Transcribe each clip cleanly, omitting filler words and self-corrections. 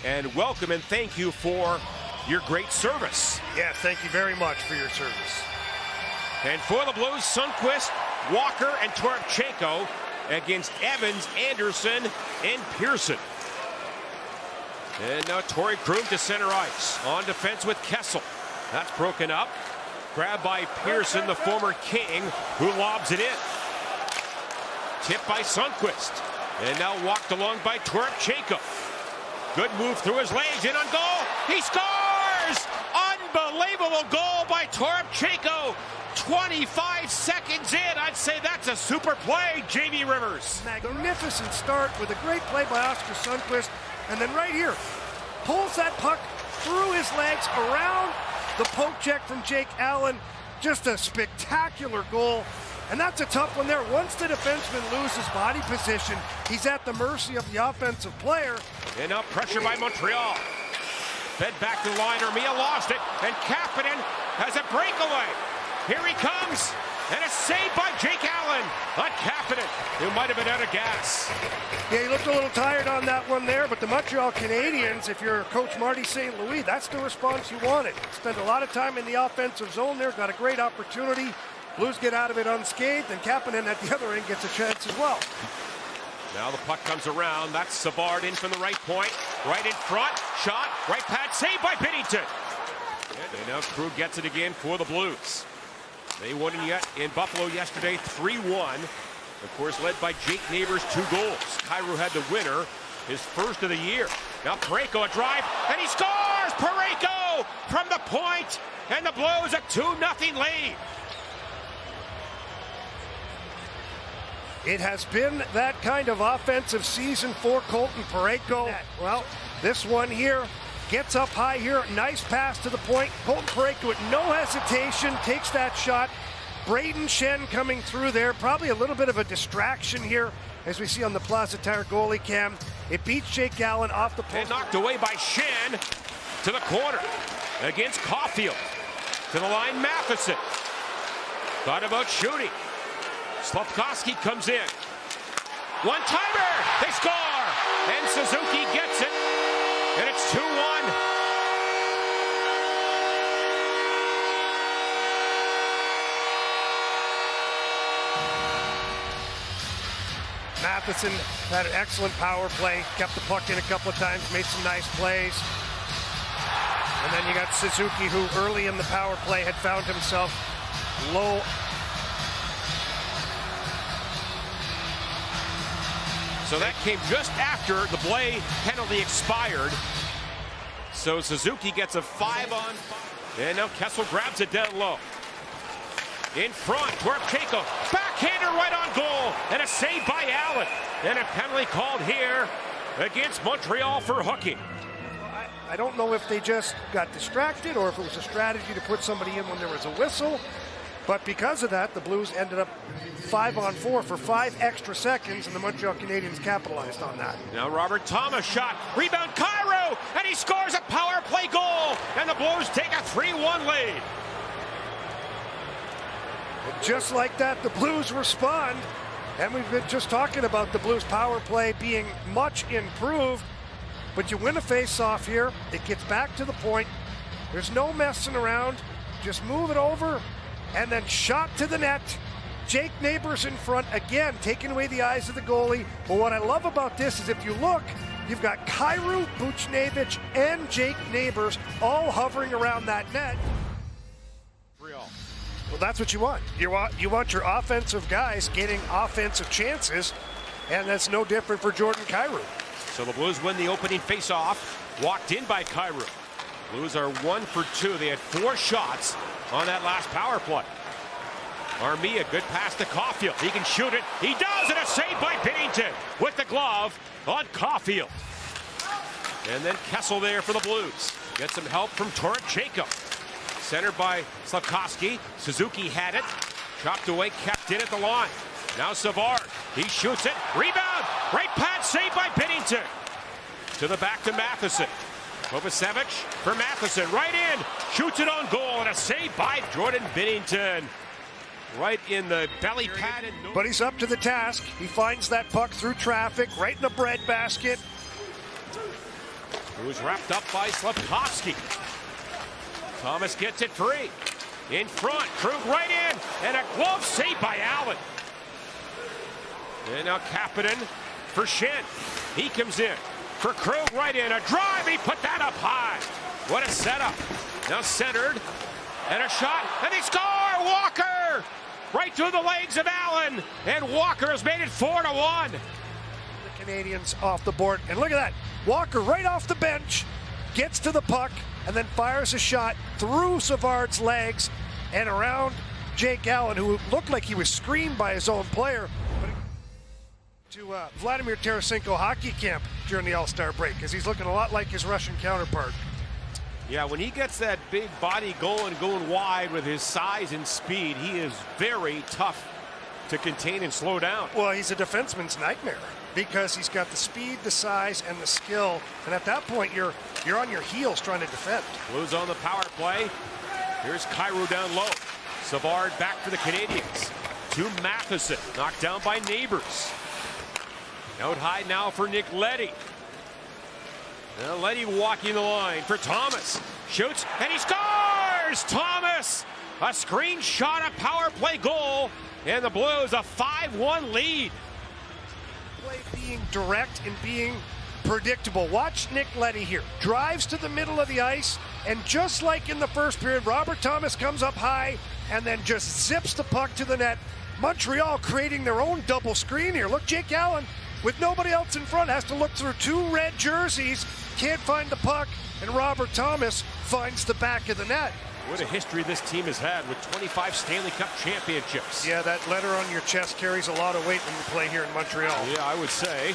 and welcome and thank you for your great service. Yeah, thank you very much for your service. And for the Blues, Sundqvist, Walker, and Toropchenko against Evans, Anderson, and Pearson. And now Torey Krug to center ice. On defense with Kessel. That's broken up. Grabbed by Pearson, the former King, who lobs it in. Tipped by Sundqvist. And now walked along by Toropchenko. Good move through his legs, in on goal. He scores! Unbelievable goal by Toropchenko. 25 seconds in. I'd say that's a super play, Jamie Rivers. Magnificent start with a great play by Oscar Sundqvist. And then right here, pulls that puck through his legs around the poke check from Jake Allen. Just a spectacular goal. And that's a tough one there. Once the defenseman loses body position, he's at the mercy of the offensive player. And now pressure by Montreal. Fed back to the line. Armia lost it. And Kapanen has a breakaway. Here he comes. And a save by Jake Allen on Kapanen, who might have been out of gas. Yeah, he looked a little tired on that one there, but the Montreal Canadiens, if you're Coach Marty St. Louis, that's the response you wanted. Spent a lot of time in the offensive zone there, got a great opportunity. Blues get out of it unscathed, and Kapanen at the other end gets a chance as well. Now the puck comes around. That's Savard in from the right point. Right in front. Shot. Right pad. Saved by Binnington. And now Krug gets it again for the Blues. They won in Buffalo yesterday 3-1. Of course, led by Jake Neighbors, 2 goals. Kyrou had the winner, his first of the year. Now Parayko a drive, and he scores! Parayko from the point, and the Blues a 2-0 lead. It has been that kind of offensive season for Colton Parayko. Well, this one here gets up high here. Nice pass to the point. Colton Parayko with no hesitation takes that shot. Braden Shen coming through there. Probably a little bit of a distraction here as we see on the Plaza Tire goalie cam. It beats Jake Allen off the post. And knocked away by Shen to the corner against Caulfield. To the line, Matheson. Thought about shooting. Slafkovsky comes in. One-timer! They score! And Suzuki gets it. And it's 2-1. Matheson had an excellent power play, kept the puck in a couple of times, made some nice plays. And then you got Suzuki, who early in the power play had found himself low. So that came just after the Blais penalty expired. So Suzuki gets a 5-on-5. And now Kessel grabs it down low. In front, Toropchenko, backhander right on goal, and a save by Allen. And a penalty called here against Montreal for hooking. I don't know if they just got distracted or if it was a strategy to put somebody in when there was a whistle. But because of that, the Blues ended up 5-on-4 for 5 extra seconds, and the Montreal Canadiens capitalized on that. Now Robert Thomas shot, rebound Kyrou, and he scores a power play goal, and the Blues take a 3-1 lead. And just like that, the Blues respond, and we've been just talking about the Blues power play being much improved, but you win a face-off here, it gets back to the point, there's no messing around, just move it over, and then shot to the net. Jake Neighbors in front, again, taking away the eyes of the goalie. But what I love about this is if you look, you've got Kyrou, Buchnevich, and Jake Neighbors all hovering around that net. Real. Well, that's what you want. You want your offensive guys getting offensive chances, and that's no different for Jordan Kyrou. So the Blues win the opening face-off, walked in by Kyrou. Blues are 1 for 2. They had 4 shots on that last power play. Armia, good pass to Caulfield. He can shoot it. He does, and a save by Binnington with the glove on Caulfield. And then Kessel there for the Blues. Gets some help from Toropchenko. Centered by Slafkovsky. Suzuki had it. Chopped away, kept in at the line. Now Savard. He shoots it. Rebound. Right pad, saved by Binnington. To the back to Matheson. Kovacevic for Matheson. Right in. Shoots it on goal, and a save by Jordan Binnington. Right in the belly pad. But he's up to the task. He finds that puck through traffic, right in the breadbasket. who was wrapped up by Slafkovsky. Thomas gets it free. In front, Krug right in, and a glove save by Allen. And now Kapanen for Shen. He comes in for Krug right in. A drive, he put that up high. What a setup. Now centered, and a shot, and they score! Walker! Right through the legs of Allen, and Walker has made it 4-1. The Canadiens off the board, and look at that. Walker right off the bench, gets to the puck, and then fires a shot through Savard's legs and around Jake Allen, who looked like he was screened by his own player. To Vladimir Tarasenko hockey camp during the All-Star break, as he's looking a lot like his Russian counterpart. Yeah, when he gets that big body going wide with his size and speed, he is very tough to contain and slow down. Well, he's a defenseman's nightmare because he's got the speed, the size, and the skill. And at that point, you're on your heels trying to defend. Blues on the power play. Here's Kyrou down low. Savard back for the Canadiens. To Matheson, knocked down by Neighbors. Out high now for Nick Leddy. Now Leddy walking the line for Thomas. Shoots, and he scores! Thomas! A screenshot, a power play goal, and the Blues a 5-1 lead. Play being direct and being predictable. Watch Nick Leddy here. Drives to the middle of the ice, and just like in the first period, Robert Thomas comes up high and then just zips the puck to the net. Montreal creating their own double screen here. Look, Jake Allen, with nobody else in front, has to look through two red jerseys, can't find the puck, and Robert Thomas finds the back of the net. What a history this team has had with 25 Stanley Cup championships. Yeah, that letter on your chest carries a lot of weight when you play here in Montreal. Yeah, I would say.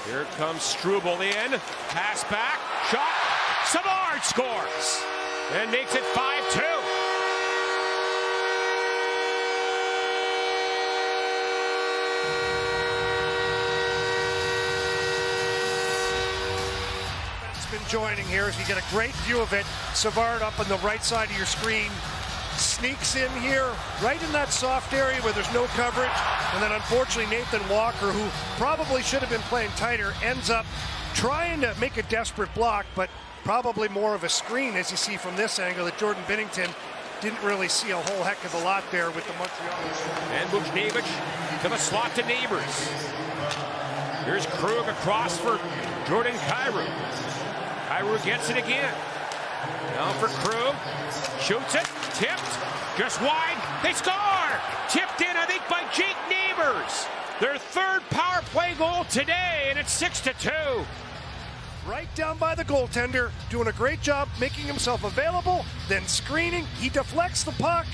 Here comes Struble in, pass back, shot, Savard scores, and makes it 5-2. Been joining here as you get a great view of it. Savard up on the right side of your screen, sneaks in here right in that soft area where there's no coverage, and then unfortunately Nathan Walker, who probably should have been playing tighter, ends up trying to make a desperate block, but probably more of a screen, as you see from this angle, that Jordan Binnington didn't really see a whole heck of a lot there with the Montreal. And Buchnevich to the slot to Neighbors. Here's Krug across for Jordan Kyrou. Kyrou gets it again. Now for Krug. Shoots it. Tipped. Just wide. They score! Tipped in, I think, by Jake Neighbors. Their third power play goal today, and it's 6-2. Right down by the goaltender, doing a great job making himself available, then screening. He deflects the puck,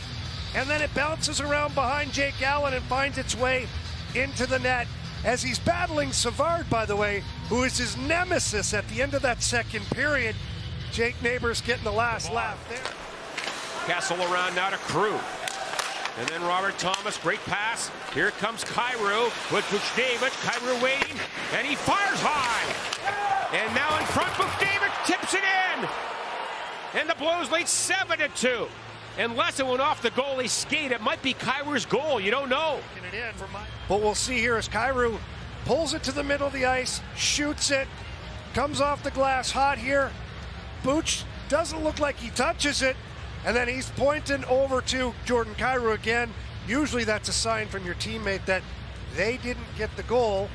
and then it bounces around behind Jake Allen and finds its way into the net. As he's battling Savard, by the way, who is his nemesis at the end of that second period. Jake Neighbors getting the last laugh there. Castle around now to Krug. And then Robert Thomas, great pass. Here comes Kyrou with Buchnevich. Kyrou waiting, and he fires high. And now in front, Buchnevich tips it in. And the Blues lead 7-2. Unless it went off the goalie's skate, it might be Kyrou's goal. You don't know. But we'll see here as Kyrou pulls it to the middle of the ice, shoots it, comes off the glass hot here. Booch doesn't look like he touches it, and then he's pointing over to Jordan Kyrou again. Usually that's a sign from your teammate that they didn't get the goal,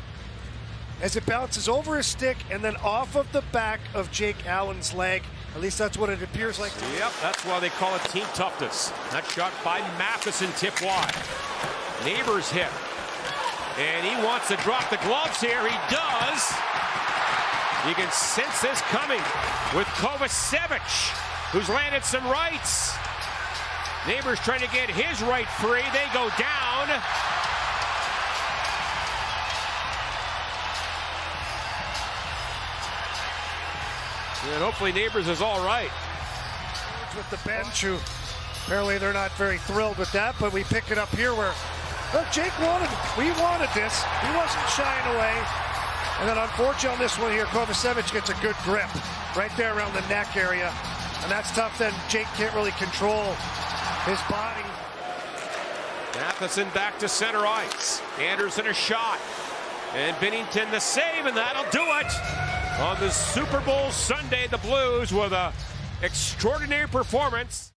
as it bounces over his stick and then off of the back of Jake Allen's leg. At least that's what it appears like. Yep, that's why they call it team toughness. That shot by Matheson, tip wide. Neighbors hit. And he wants to drop the gloves here. He does. You can sense this coming with Kovacevic, who's landed some rights. Neighbors trying to get his right free. They go down. And hopefully Neighbors is all right. With the bench, who apparently they're not very thrilled with that, but we pick it up here where, look, Jake we wanted this. He wasn't shying away. And then unfortunately on this one here, Kovacevic gets a good grip right there around the neck area. And that's tough. Then Jake can't really control his body. Matheson back to center ice. Anderson a shot. And Binnington the save, and that'll do it. On the Super Bowl Sunday, the Blues with an extraordinary performance.